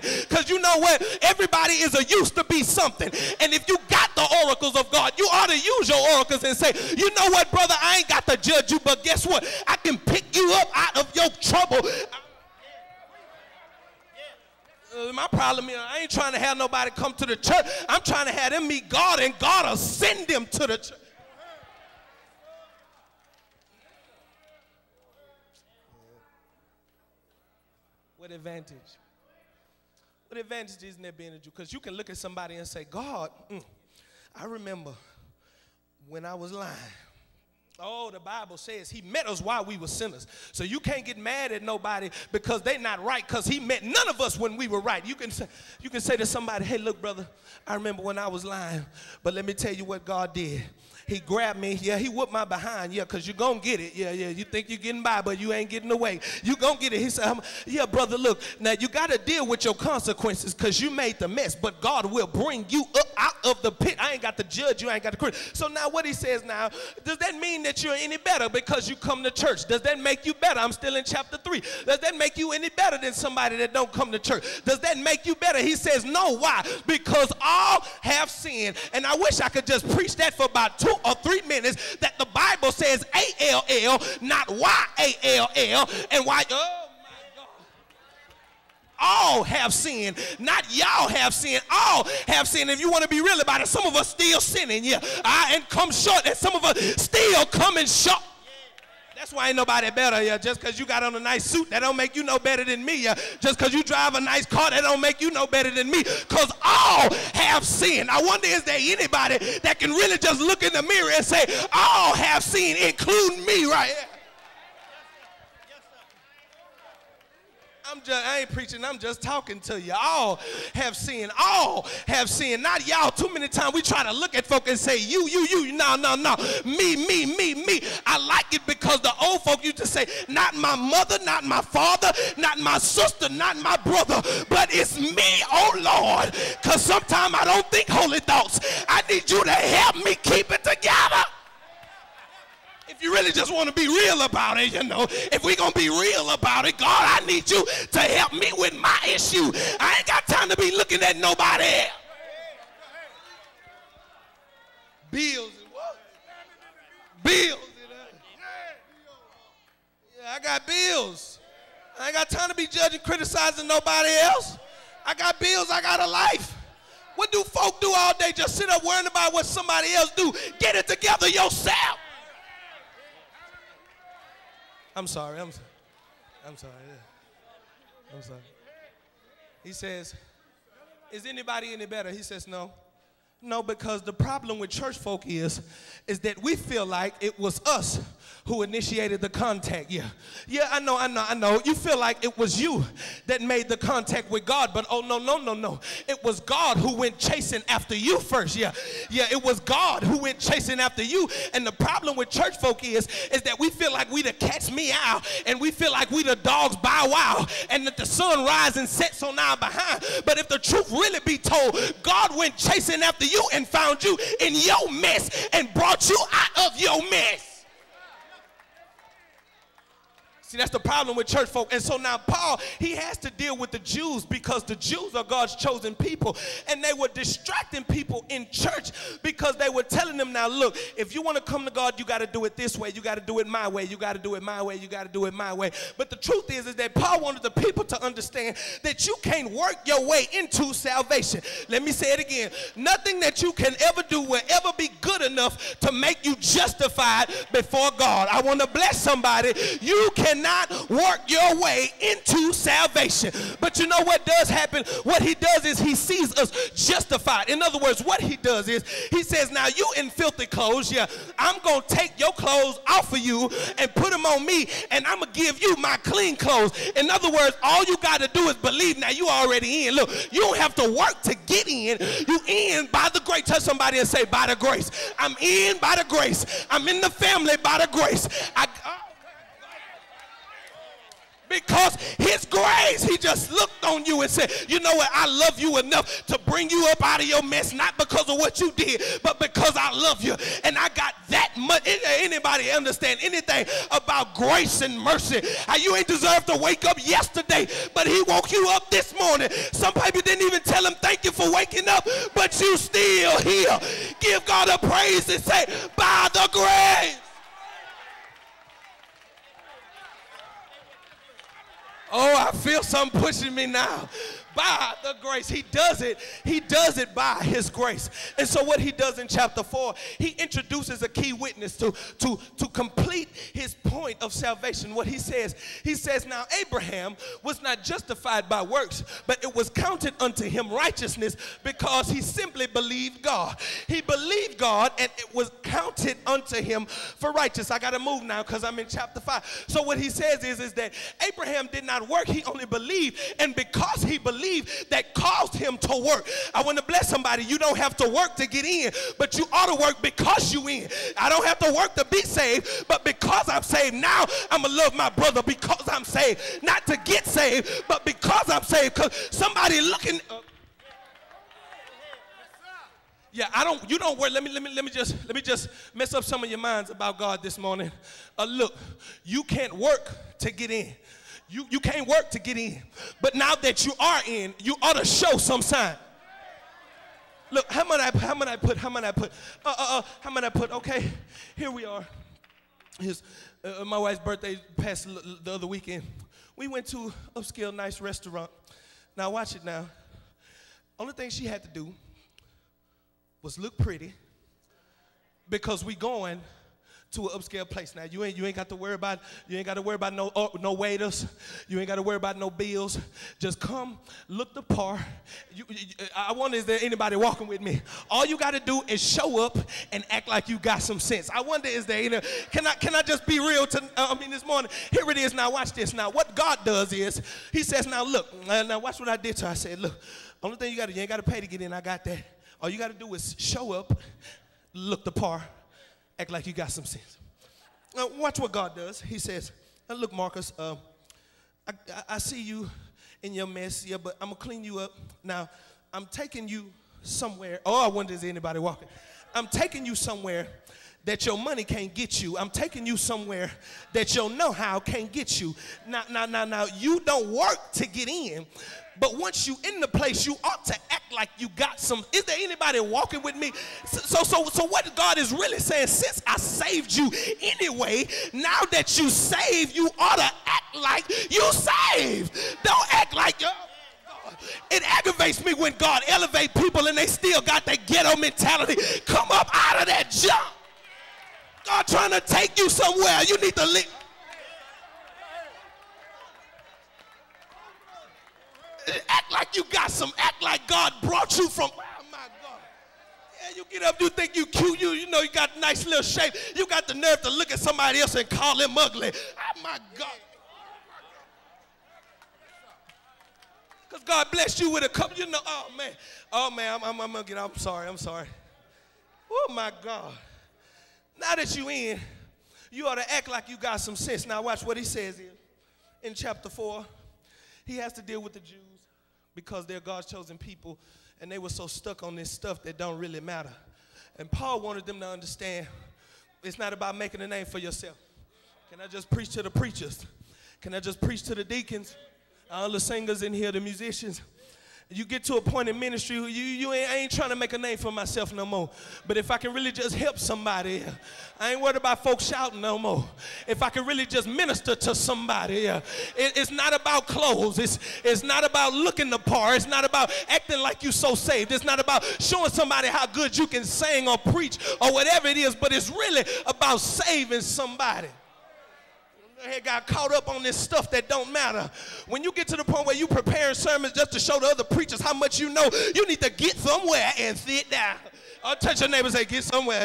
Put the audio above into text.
Because you know what? Everybody is a used to be something. And if you got the oracles of God, you ought to use your oracles and say, you know what, brother, I ain't got to judge you, but guess what? I can pick you up out of your trouble. My problem is I ain't trying to have nobody come to the church. I'm trying to have them meet God, and God will send them to the church. What advantage? What advantage isn't there being a Jew? Because you can look at somebody and say, God, I remember when I was lying. Oh, the Bible says he met us while we were sinners. So you can't get mad at nobody because they're not right, because he met none of us when we were right. You can say to somebody, hey, look, brother, I remember when I was lying, but let me tell you what God did. He grabbed me. Yeah, he whooped my behind. Yeah, because you're going to get it. Yeah. You think you're getting by, but you ain't getting away. You're going to get it. He said, yeah, brother, look, now you got to deal with your consequences because you made the mess, but God will bring you up out of the pit. I ain't got to judge you. I ain't got to criticize. So now what he says now, does that mean that you're any better because you come to church? Does that make you better? I'm still in chapter 3. Does that make you any better than somebody that don't come to church? Does that make you better? He says, no. Why? Because all have sinned. And I wish I could just preach that for about 2 or 3 minutes, that the Bible says A-L-L, not Y-A-L-L, and why, oh my God. All have sinned, not y'all have sinned, all have sinned. If you want to be real about it, some of us still sinning, yeah, and come short, and some of us still coming short. That's why ain't nobody better, yeah. Just because you got on a nice suit, that don't make you no better than me, yeah. Just because you drive a nice car, that don't make you no better than me. Because all have sinned. I wonder, is there anybody that can really just look in the mirror and say, all have sinned, including me right here? I ain't preaching, I'm just talking to you. All have sinned. All have sinned. Not y'all. Too many times we try to look at folk and say, you. No. Me. I like it because the old folk used to say, not my mother, not my father, not my sister, not my brother, but it's me, oh Lord. Because sometimes I don't think holy thoughts. I need you to help me keep it together. If you really just want to be real about it, you know, if we're going to be real about it, God, I need you to help me with my issue. I ain't got time to be looking at nobody else. Bills and what? Bills. Yeah, I got bills. I ain't got time to be judging, criticizing nobody else. I got bills. I got a life. What do folk do all day? Just sit up worrying about what somebody else do. Get it together yourself. I'm sorry. I'm sorry. Yeah. I'm sorry. He says, is anybody any better? He says, no. No, because the problem with church folk is that we feel like it was us who initiated the contact. Yeah, I know. You feel like it was you that made the contact with God, but oh, no. It was God who went chasing after you first. Yeah, it was God who went chasing after you. And the problem with church folk is that we feel like we the cat's meow, and we feel like we the dog's bow wow, and that the sun rises and sets on our behind. But if the truth really be told, God went chasing after you and found you in your mess and brought you out of your mess. See, that's the problem with church folk. And so now Paul, he has to deal with the Jews because the Jews are God's chosen people. And they were distracting people in church because they were telling them, now look, if you want to come to God, you got to do it this way. You got to do it my way. You got to do it my way. You got to do it my way. But the truth is that Paul wanted the people to understand that you can't work your way into salvation. Let me say it again. Nothing that you can ever do will ever be good enough to make you justified before God. I want to bless somebody. You cannot work your way into salvation. But you know what does happen? What he does is he sees us justified. In other words, what he does is he says, now you in filthy clothes, yeah, I'm going to take your clothes off of you and put them on me, and I'm going to give you my clean clothes. In other words, all you got to do is believe. Now you already in. Look, you don't have to work to get in. You in by the grace. Touch somebody and say, by the grace. I'm in by the grace. I'm in the family by the grace. Because his grace, he just looked on you and said, you know what, I love you enough to bring you up out of your mess, not because of what you did, but because I love you. And I got that much. Anybody understand anything about grace and mercy? How you ain't deserved to wake up yesterday, but he woke you up this morning. Some people didn't even tell him thank you for waking up, but you still here. Give God a praise and say, by the grace. Oh, I feel something pushing me now. By the grace. He does it by his grace. And so what he does in chapter 4, he introduces a key witness to complete his point of salvation. What he says, now Abraham was not justified by works, but it was counted unto him righteousness because he simply believed God. He believed God and it was counted unto him for righteous. I got to move now because I'm in chapter 5. So what he says is that Abraham did not work, he only believed. And because he believed, that caused him to work. I want to bless somebody. You don't have to work to get in, but you ought to work because you in. I don't have to work to be saved, but because I'm saved now, I'm going to love my brother because I'm saved. Not to get saved, but because I'm saved. Because somebody looking yeah, you don't worry. Let me just mess up some of your minds about God this morning. Look, you can't work to get in. You can't work to get in. But now that you are in, you ought to show some sign. Look, how many I put? Okay, here we are. My wife's birthday passed the other weekend. We went to upscale nice restaurant. Now watch it now. Only thing she had to do was look pretty because we going to an upscale place. Now you ain't got to worry about no waiters. You ain't got to worry about no bills. Just come, look the part. I wonder, is there anybody walking with me? All you got to do is show up and act like you got some sense. I wonder, is there can I just be real this morning? Here it is. Now watch this. Now what God does is he says, now look, now watch what I did to her. I said, look, only thing you ain't got to pay to get in. I got that. All you got to do is show up, look the part, act like you got some sense. Now, watch what God does. He says, now look, Marcus, I see you in your mess, yeah, but I'm going to clean you up. Now, I'm taking you somewhere. Oh, I wonder, is anybody walking? I'm taking you somewhere that your money can't get you. I'm taking you somewhere that your know-how can't get you. Now, you don't work to get in, but once you in the place, you ought to act like you got some. Is there anybody walking with me? So what God is really saying, since I saved you anyway, now that you saved, you ought to act like you saved. Don't act like you're. It aggravates me when God elevates people and they still got that ghetto mentality. Come up out of that junk. God trying to take you somewhere. You need to live. Act like you got some. Act like God brought you from. Oh my God. Yeah, you get up, you think you cute. You know you got nice little shape. You got the nerve to look at somebody else and call them ugly. Oh my God. Because God blessed you with a couple. You know, oh man, I'm gonna get out. I'm sorry. Oh my God. Now that you in, you ought to act like you got some sense. Now watch what he says here in chapter 4. He has to deal with the Jews because they're God's chosen people, and they were so stuck on this stuff that don't really matter. And Paul wanted them to understand it's not about making a name for yourself. Can I just preach to the preachers? Can I just preach to the deacons? All the singers in here, the musicians. You get to a point in ministry, I ain't trying to make a name for myself no more. But if I can really just help somebody, I ain't worried about folks shouting no more. If I can really just minister to somebody, it's not about clothes. It's not about looking the part. It's not about acting like you so saved. It's not about showing somebody how good you can sing or preach or whatever it is. But it's really about saving somebody. Got caught up on this stuff that don't matter. When you get to the point where you preparing sermons just to show the other preachers how much you know, you need to get somewhere and sit down. Or touch your neighbor and say, get somewhere.